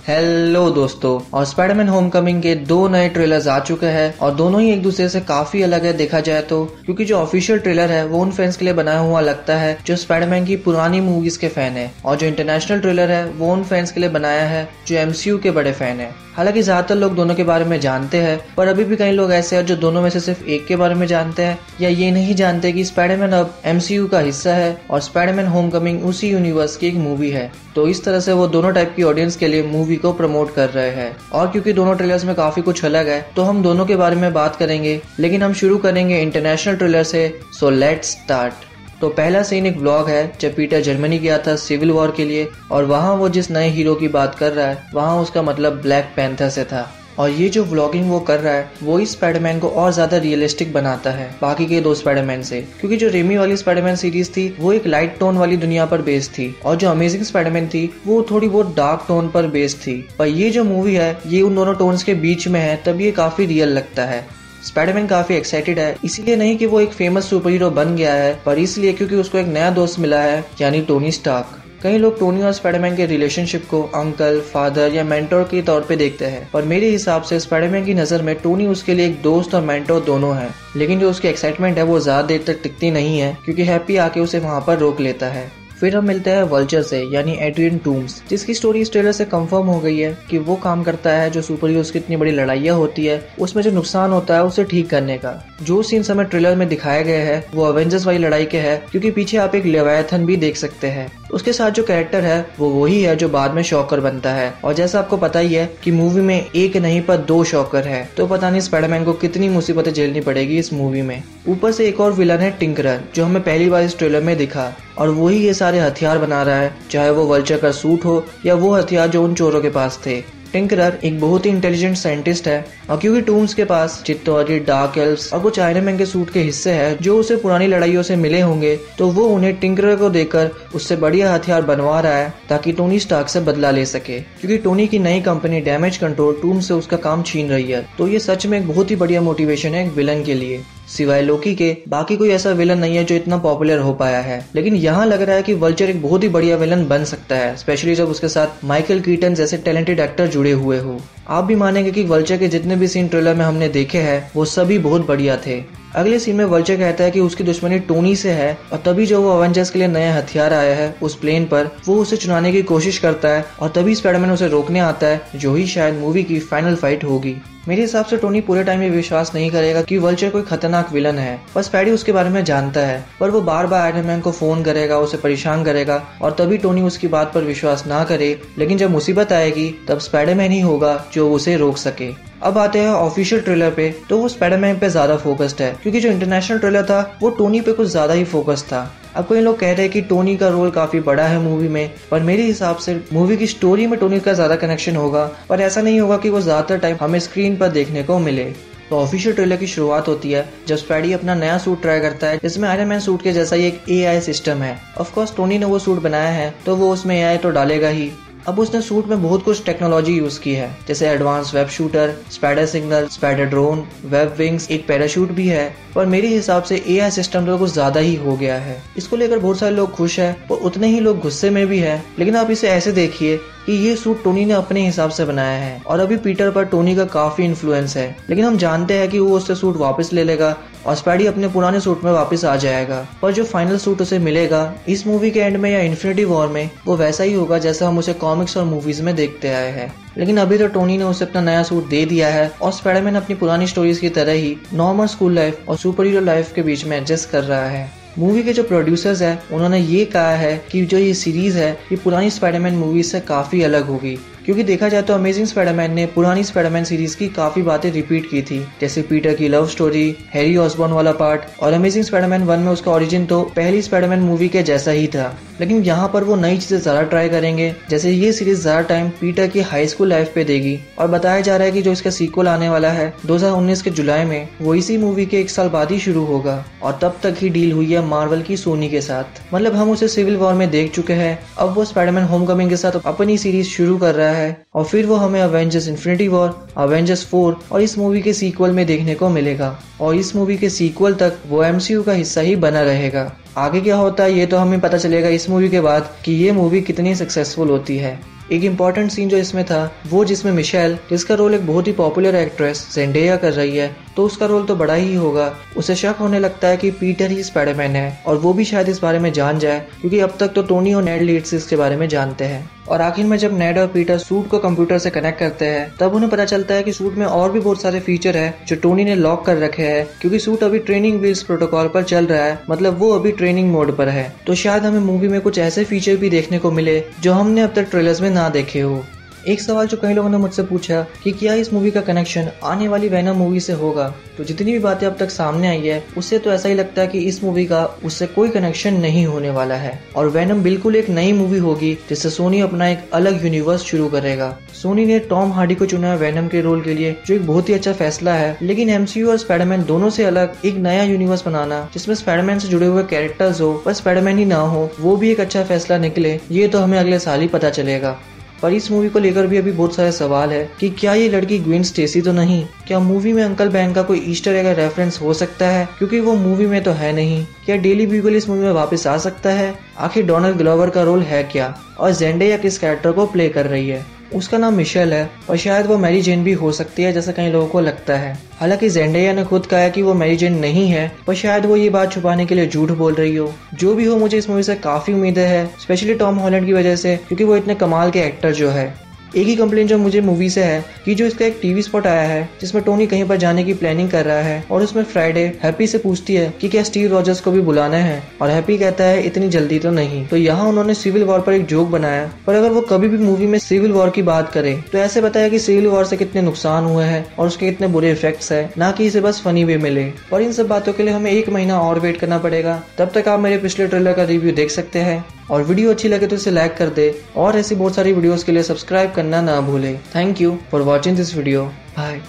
Hello दोस्तों, और Spiderman Homecoming के दो नए ट्रेलर्स आ चुके हैं और दोनों ही एक दूसरे से काफी अलग है देखा जाए तो, क्योंकि जो ऑफिशियल ट्रेलर है वो उन फैंस के लिए बनाया हुआ लगता है जो स्पाइडरमैन की पुरानी मूवीज के फैन है, और जो इंटरनेशनल ट्रेलर है वो उन फैंस के लिए बनाया है जो एमसीयू के बड़े फैन है। हालांकि ज्यादातर लोग दोनों के बारे में जानते हैं, पर अभी भी कई लोग ऐसे हैं जो दोनों में से सिर्फ एक के बारे में जानते हैं या ये नहीं जानते कि स्पाइडरमैन अब एमसीयू का हिस्सा है और स्पाइडरमैन होमकमिंग उसी यूनिवर्स की एक मूवी है। तो इस तरह से वो दोनों टाइप की ऑडियंस के लिए मूवी को प्रमोट कर रहे हैं, और क्योंकि दोनों ट्रेलर्स में काफी कुछ अलग है तो हम दोनों के बारे में बात करेंगे, लेकिन हम शुरू करेंगे इंटरनेशनल ट्रेलर से। So let's start. तो पहला सीन एक व्लॉग है जब पीटर जर्मनी गया था सिविल वॉर के लिए, और वहाँ वो जिस नए हीरो की बात कर रहा है वहाँ उसका मतलब ब्लैक पैंथर से था। और ये जो व्लॉगिंग वो कर रहा है वो इस स्पाइडरमैन को और ज्यादा रियलिस्टिक बनाता है बाकी के दो स्पाइडरमैन से, क्योंकि जो रेमी वाली स्पाइडरमैन सीरीज थी वो एक लाइट टोन वाली दुनिया पर बेस्ड थी, और जो अमेजिंग स्पाइडरमैन थी वो थोड़ी बहुत डार्क टोन पर बेस्ड थी। पर ये जो मूवी है ये उन दोनों टोन्स के बीच में है, तब ये काफी रियल लगता है। स्पाइडरमैन काफी एक्साइटेड है, इसीलिए नहीं कि वो एक फेमस सुपर हीरो बन गया है, पर इसलिए क्योंकि उसको एक नया दोस्त मिला है, यानी टोनी स्टार्क। कई लोग टोनी और स्पाइडरमैन के रिलेशनशिप को अंकल, फादर या मेंटोर के तौर पे देखते हैं, पर मेरे हिसाब से स्पाइडरमैन की नजर में टोनी उसके लिए एक दोस्त और मेंटोर दोनों है। लेकिन जो उसकी एक्साइटमेंट है वो ज्यादा देर तक टिकती नहीं है, क्योंकि हैप्पी आके उसे वहाँ पर रोक लेता है। फिर हम मिलते हैं वल्चर से, यानी एड्रियन टूम्स, जिसकी स्टोरी इस ट्रेलर से कंफर्म हो गई है कि वो काम करता है जो सुपर हीरोज की इतनी बड़ी लड़ाइयाँ होती है उसमें जो नुकसान होता है उसे ठीक करने का। जो सीन हमें ट्रेलर में दिखाए गए हैं वो अवेंजर्स वाली लड़ाई के है, क्योंकि पीछे आप एक लेवायथन भी देख सकते हैं। उसके साथ जो कैरेक्टर है वो वही है जो बाद में शॉकर बनता है, और जैसा आपको पता ही है कि मूवी में एक नहीं पर दो शॉकर है, तो पता नहीं स्पाइडरमैन को कितनी मुसीबतें झेलनी पड़ेगी इस मूवी में। ऊपर से एक और विलन है टिंकरर, जो हमें पहली बार इस ट्रेलर में दिखा, और वही ये सारे हथियार बना रहा है, चाहे वो वल्चर का सूट हो या वो हथियार जो उन चोरों के पास थे। टिंकरर एक बहुत ही इंटेलिजेंट साइंटिस्ट है, और क्योंकि टूम्स के पास चित्तौरी, डार्क एल्व्स और कुछ आयरन मैन के सूट के हिस्से हैं जो उसे पुरानी लड़ाइयों से मिले होंगे, तो वो उन्हें टिंकरर को देकर उससे बढ़िया हथियार बनवा रहा है ताकि टोनी स्टार्क से बदला ले सके, क्योंकि टोनी की नई कंपनी डैमेज कंट्रोल टूम्स से उसका काम छीन रही है। तो ये सच में एक बहुत ही बढ़िया मोटिवेशन है एक विलन के लिए। सिवाय लोकी के बाकी कोई ऐसा विलन नहीं है जो इतना पॉपुलर हो पाया है, लेकिन यहाँ लग रहा है कि वल्चर एक बहुत ही बढ़िया विलन बन सकता है, स्पेशली जब उसके साथ माइकल कीटन जैसे टैलेंटेड एक्टर जुड़े हुए हो। आप भी मानेंगे कि वल्चर के जितने भी सीन ट्रेलर में हमने देखे हैं वो सभी बहुत बढ़िया थे। अगले सीन में वल्चर कहता है कि उसकी दुश्मनी टोनी से है, और तभी जो वो अवेंजर्स के लिए नया हथियार आया है उस प्लेन पर वो उसे चुराने की कोशिश करता है, और तभी स्पाइडरमैन उसे रोकने आता है, जो ही शायद मूवी की फाइनल फाइट होगी। मेरे हिसाब से टोनी पूरे टाइम ये विश्वास नहीं करेगा कि वल्चर कोई खतरनाक विलन है, बस पैडी उसके बारे में जानता है, पर वो बार बार आयरन मैन को फोन करेगा, उसे परेशान करेगा, और तभी टोनी उसकी बात पर विश्वास ना करे। लेकिन जब मुसीबत आएगी तब स्पाइडरमैन ही होगा जो उसे रोक सके। अब आते हैं ऑफिशियल ट्रेलर पे, तो वो स्पाइडरमैन पे ज्यादा फोकस्ड है, क्योंकि जो इंटरनेशनल ट्रेलर था वो टोनी पे कुछ ज्यादा ही फोकस था। अब कई लोग कह रहे हैं कि टोनी का रोल काफी बड़ा है मूवी में, पर मेरे हिसाब से मूवी की स्टोरी में टोनी का ज्यादा कनेक्शन होगा, पर ऐसा नहीं होगा कि वो ज्यादातर टाइम हमें स्क्रीन पर देखने को मिले। तो ऑफिशियल ट्रेलर की शुरुआत होती है जब स्पाइडी अपना नया सूट ट्राई करता है, जिसमें आयरन मैन सूट के जैसा ही एक एआई सिस्टम है। ऑफ कोर्स टोनी ने वो सूट बनाया है तो वो उसमें एआई तो डालेगा ही। अब उसने सूट में बहुत कुछ टेक्नोलॉजी यूज की है, जैसे advance web shooter, spider signal, spider drone, web wings, एक पैराशूट भी है। पर मेरे हिसाब से एआई सिस्टम तो कुछ ज्यादा ही हो गया है। इसको लेकर बहुत सारे लोग खुश हैं और उतने ही लोग गुस्से में भी है। लेकिन आप इसे ऐसे देखिए कि ये सूट टोनी ने अपने हिसाब से बनाया है, और अभी पीटर पर टोनी का काफी इन्फ्लुएंस है, लेकिन हम जानते हैं कि वो उससे सूट वापस ले लेगा और स्पाइडी अपने पुराने सूट में वापस आ जाएगा। पर जो फाइनल सूट उसे मिलेगा इस मूवी के एंड में या इन्फिनिटी वॉर में, वो वैसा ही होगा जैसा हम उसे कॉमिक्स और मूवीज में देखते आए हैं। लेकिन अभी तो टोनी ने उसे अपना नया सूट दे दिया है, और स्पाइडरमैन अपनी पुरानी स्टोरीज की तरह ही नॉर्मल स्कूल लाइफ और सुपर हीरो लाइफ के बीच में एडजस्ट कर रहा है। मूवी के जो प्रोड्यूसर्स हैं उन्होंने ये कहा है कि जो ये सीरीज है ये पुरानी स्पाइडरमैन मूवीज से काफी अलग होगी, क्योंकि देखा जाए तो अमेजिंग स्पाइडरमैन ने पुरानी स्पाइडरमैन सीरीज की काफी बातें रिपीट की थी, जैसे पीटर की लव स्टोरी, हैरी ऑसबॉर्न वाला पार्ट, और अमेजिंग स्पाइडरमैन 1 में उसका ओरिजिन तो पहली स्पाइडरमैन मूवी के जैसा ही था। लेकिन यहाँ पर वो नई चीजें ज्यादा ट्राई करेंगे, जैसे ये सीरीज ज्यादा टाइम पीटर की हाई स्कूल लाइफ पे देगी, और बताया जा रहा है कि जो इसका सीक्वल आने वाला है 2019 के जुलाई में, वो इसी मूवी के 1 साल बाद ही शुरू होगा, और तब तक ही डील हुई है मार्वल की सोनी के साथ। मतलब हम उसे सिविल वॉर में देख चुके हैं, अब वो स्पाइडरमैन होमकमिंग के साथ अपनी सीरीज शुरू कर रहा है, और फिर वो हमें अवेंजर्स इन्फिनिटी वॉर, अवेंजर्स 4 और इस मूवी के सीक्वल में देखने को मिलेगा, और इस मूवी के सीक्वल तक वो एमसीयू का हिस्सा ही बना रहेगा। आगे क्या होता है ये तो हमें पता चलेगा इस मूवी के बाद कि ये मूवी कितनी सक्सेसफुल होती है। एक इम्पोर्टेंट सीन जो इसमें था वो जिसमें मिशेल, जिसका रोल एक बहुत ही पॉपुलर एक्ट्रेस जेंडेया कर रही है, तो उसका रोल तो बड़ा ही होगा। उसे शक होने लगता है कि पीटर ही स्पाइडरमैन है और वो भी शायद इस बारे में जान जाए, क्योंकि अब तक तो टोनी और नेड लीड्स इसके बारे में जानते हैं। और आखिर में जब नेड और पीटर सूट को कंप्यूटर से कनेक्ट करते हैं तब उन्हें पता चलता है कि सूट में और भी बहुत सारे फीचर है जो टोनी ने लॉक कर रखे हैं, क्योंकि सूट अभी ट्रेनिंग व्हील्स प्रोटोकॉल पर चल रहा है, मतलब वो अभी ट्रेनिंग मोड पर है। तो शायद हमें मूवी में कुछ ऐसे फीचर भी देखने को मिले जो हमने अब तक ट्रेलर्स में ना देखे हो। एक सवाल जो कई लोगों ने मुझसे पूछा कि क्या इस मूवी का कनेक्शन आने वाली वेनम मूवी से होगा, तो जितनी भी बातें अब तक सामने आई है उससे तो ऐसा ही लगता है कि इस मूवी का उससे कोई कनेक्शन नहीं होने वाला है और वेनम बिल्कुल एक नई मूवी होगी जिससे सोनी अपना एक अलग यूनिवर्स शुरू करेगा। सोनी ने टॉम हार्डी को चुना है वेनम के रोल के लिए, जो एक बहुत ही अच्छा फैसला है, लेकिन एमसीयू और स्पाइडरमैन दोनों से अलग एक नया यूनिवर्स बनाना जिसमें स्पाइडरमैन से जुड़े हुए कैरेक्टर्स हो पर स्पाइडरमैन ही ना हो, वो भी एक अच्छा फैसला निकले, ये तो हमें अगले साल ही पता चलेगा। पर इस मूवी को लेकर भी अभी बहुत सारे सवाल है कि क्या ये लड़की ग्वेन स्टेसी तो नहीं, क्या मूवी में अंकल बैन का कोई ईस्टर एग रेफरेंस हो सकता है, क्योंकि वो मूवी में तो है नहीं। क्या डेली ब्यूगल इस मूवी में वापस आ सकता है, आखिर डोनाल्ड ग्लोवर का रोल है क्या, और जेंडेया किस कैरेक्टर को प्ले कर रही है। उसका नाम मिशेल है और शायद वो मैरी जेन भी हो सकती है जैसा कई लोगों को लगता है। हालांकि जेंडेया ने खुद कहा है कि वो मैरी जेन नहीं है, पर शायद वो ये बात छुपाने के लिए झूठ बोल रही हो। जो भी हो, मुझे इस मूवी से काफी उम्मीदें है, स्पेशली टॉम हॉलैंड की वजह से, क्योंकि वो इतने कमाल के एक्टर जो है। एक ही कंप्लेंट जो मुझे मूवी से है कि जो इसका एक टीवी स्पॉट आया है जिसमें टोनी कहीं पर जाने की प्लानिंग कर रहा है और उसमें फ्राइडे हैप्पी से पूछती है कि क्या स्टीव रॉजर्स को भी बुलाना है, और हैप्पी कहता है इतनी जल्दी तो नहीं। तो यहाँ उन्होंने सिविल वॉर पर एक जोक बनाया, पर अगर वो कभी भी मूवी में सिविल वॉर की बात करे तो ऐसे बताया कि सिविल वॉर से कितने नुकसान हुए हैं और उसके कितने बुरे इफेक्ट्स है, ना कि इसे बस फनी वे मिले। और इन सब बातों के लिए हमें 1 महीना और वेट करना पड़ेगा। तब तक आप मेरे पिछले ट्रेलर का रिव्यू देख सकते हैं, और वीडियो अच्छी लगे तो इसे लाइक कर दे, और ऐसी बहुत सारी वीडियोस के लिए सब्सक्राइब करना ना भूले। Thank you for watching this video. Bye.